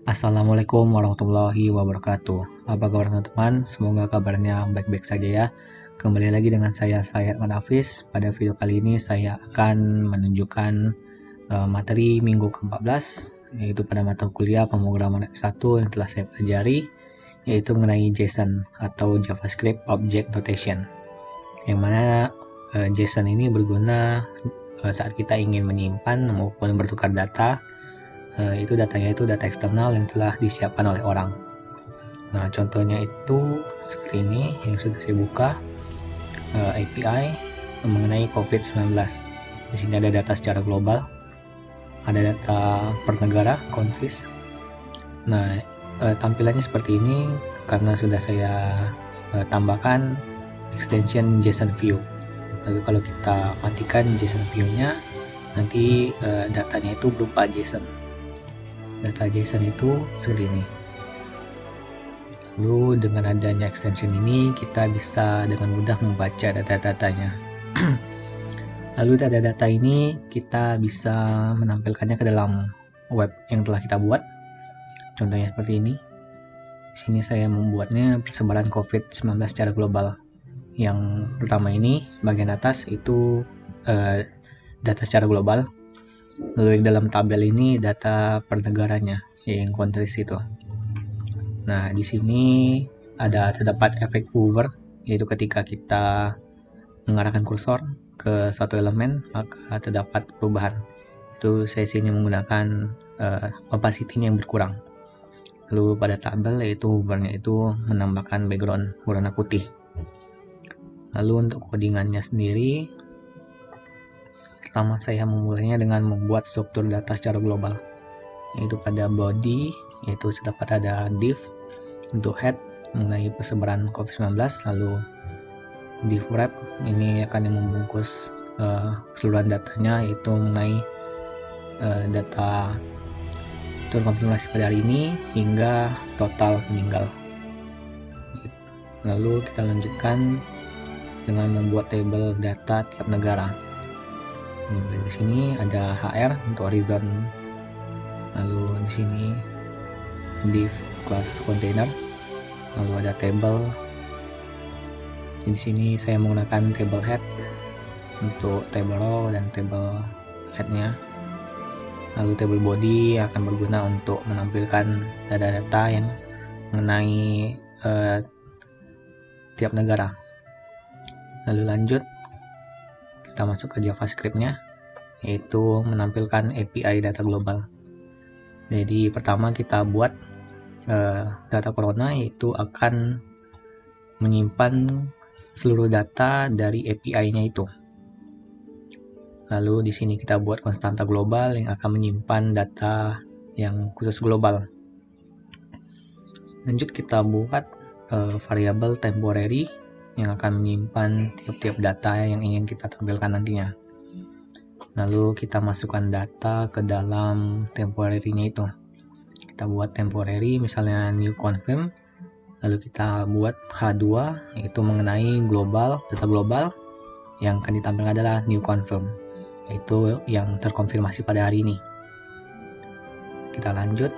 Assalamualaikum warahmatullahi wabarakatuh. Apa kabar teman-teman? Semoga kabarnya baik-baik saja ya. Kembali lagi dengan saya Syed Manafis. Pada video kali ini saya akan menunjukkan materi minggu ke-14, yaitu pada mata kuliah pemrograman S1 yang telah saya pelajari, yaitu mengenai JSON atau JavaScript Object Notation. Yang mana JSON ini berguna saat kita ingin menyimpan maupun bertukar data. Itu datanya itu data eksternal yang telah disiapkan oleh orang. Nah, contohnya itu seperti ini yang sudah saya buka, API mengenai COVID-19. Di sini ada data secara global, ada data per negara, countries. Nah, tampilannya seperti ini karena sudah saya tambahkan extension JSON View. Lalu kalau kita matikan JSON View-nya, nanti datanya itu berupa JSON. Data JSON itu seperti ini. Lalu dengan adanya extension ini kita bisa dengan mudah membaca data-datanya. Lalu data-data ini kita bisa menampilkannya ke dalam web yang telah kita buat. Contohnya seperti ini. Di sini saya membuatnya persebaran COVID-19 secara global. Yang pertama ini bagian atas itu data secara global. Lalu yang dalam tabel ini data per negaranya, yang countries itu. Nah, di sini terdapat efek hover, yaitu ketika kita mengarahkan kursor ke suatu elemen, maka terdapat perubahan. Itu saya sini menggunakan opacity-nya yang berkurang. Lalu pada tabel, yaitu hovernya itu menambahkan background warna putih. Lalu untuk codingannya sendiri, pertama saya memulainya dengan membuat struktur data secara global, yaitu pada body, yaitu terdapat ada div untuk head mengenai persebaran COVID-19, lalu div wrap ini akan yang membungkus keseluruhan datanya, yaitu mengenai data terkonfirmasi pada hari ini hingga total meninggal. Lalu kita lanjutkan dengan membuat tabel data tiap negara. Di sini ada HR untuk horizon, lalu di sini div class container, lalu ada table. Di sini saya menggunakan table head untuk table row dan table headnya. Lalu table body akan berguna untuk menampilkan data-data yang mengenai tiap negara. Lalu lanjut kita masuk ke JavaScript-nya, yaitu menampilkan API data global. Jadi pertama kita buat data corona, yaitu akan menyimpan seluruh data dari API-nya itu. Lalu di sini kita buat konstanta global yang akan menyimpan data yang khusus global. Lanjut kita buat variabel temporary yang akan menyimpan tiap-tiap data yang ingin kita tampilkan nantinya. Lalu kita masukkan data ke dalam temporary-nya itu. Kita buat temporary misalnya new confirm, lalu kita buat H2 yaitu mengenai global, data global yang akan ditampilkan adalah new confirm, yaitu yang terkonfirmasi pada hari ini. Kita lanjut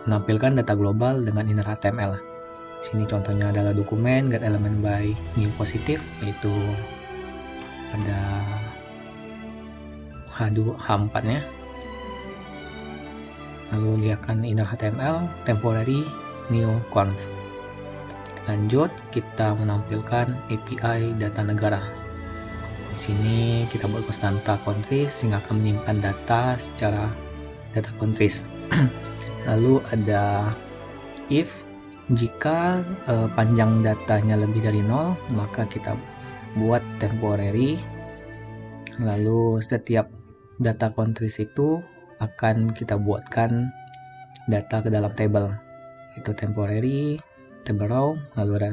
menampilkan data global dengan inner HTML. Sini contohnya adalah dokumen get element by new positive, yaitu ada H4 nya. Lalu dia akan inner HTML temporary new conf. Lanjut kita menampilkan API data negara. Di sini kita buat konstanta countries yang akan menyimpan data secara data countries. Lalu ada if jika panjang datanya lebih dari 0, maka kita buat temporary. Lalu setiap data countries itu akan kita buatkan data ke dalam table, itu temporary, table row. Lalu ada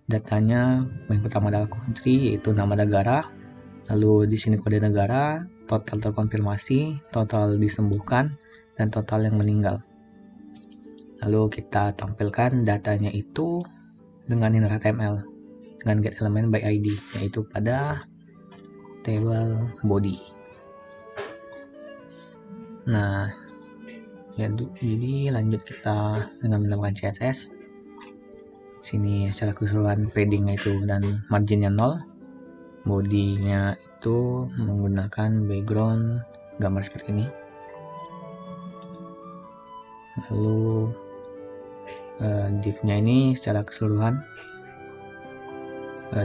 datanya, yang pertama adalah country, yaitu nama negara. Lalu di sini kode negara, total terkonfirmasi, total disembuhkan, dan total yang meninggal. Lalu kita tampilkan datanya itu dengan inner HTML dengan get element by ID, yaitu pada table body. Nah ya, jadi lanjut kita dengan menambahkan CSS. Sini secara keseluruhan paddingnya itu dan marginnya 0. Bodinya itu menggunakan background gambar seperti ini. Lalu div-nya ini secara keseluruhan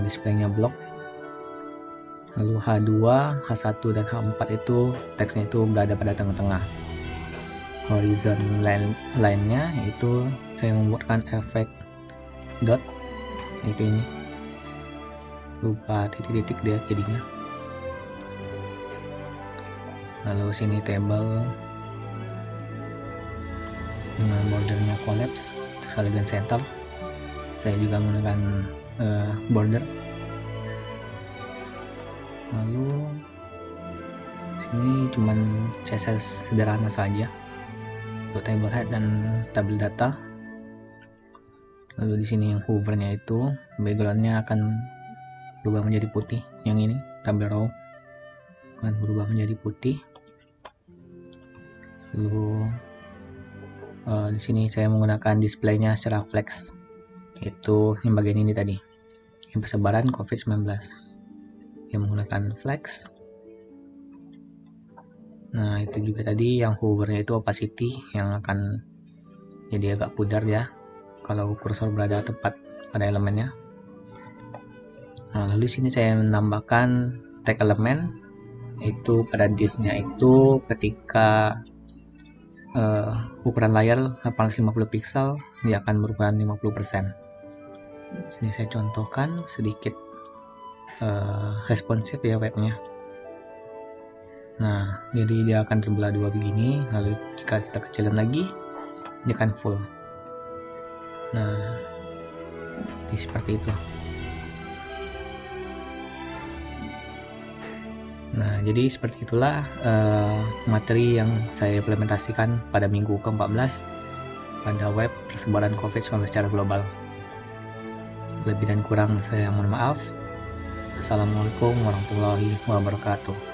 displaynya blok. Lalu H2, H1 dan H4 itu teksnya itu berada pada tengah-tengah. Horizon line-nya itu saya membuatkan efek dot, yaitu ini, lupa titik-titik dia jadinya. Lalu sini table dengan bordernya collapse, terus elegant center. Saya juga menggunakan border. Lalu sini cuman CSS sederhana saja untuk table head dan table data. Lalu di sini yang hovernya itu backgroundnya akan berubah menjadi putih. Yang ini table row akan berubah menjadi putih. Lalu di sini saya menggunakan displaynya secara flex, itu yang bagian ini tadi, yang persebaran COVID-19. Yang menggunakan flex. Nah itu juga tadi yang hovernya itu opacity, yang akan jadi agak pudar ya kalau kursor berada tepat pada elemennya. Nah, lalu sini saya menambahkan tag elemen, itu pada div-nya itu ketika ukuran layar 850 pixel dia akan berukuran 50%. Sini saya contohkan sedikit responsif ya webnya. Nah jadi dia akan terbelah dua begini, lalu jika kita kecilin lagi dia akan full. Nah jadi seperti itu. Nah jadi seperti itulah materi yang saya implementasikan pada minggu ke-14 pada web persebaran COVID-19 secara global. Lebih dan kurang saya mohon maaf. Assalamualaikum warahmatullahi wabarakatuh.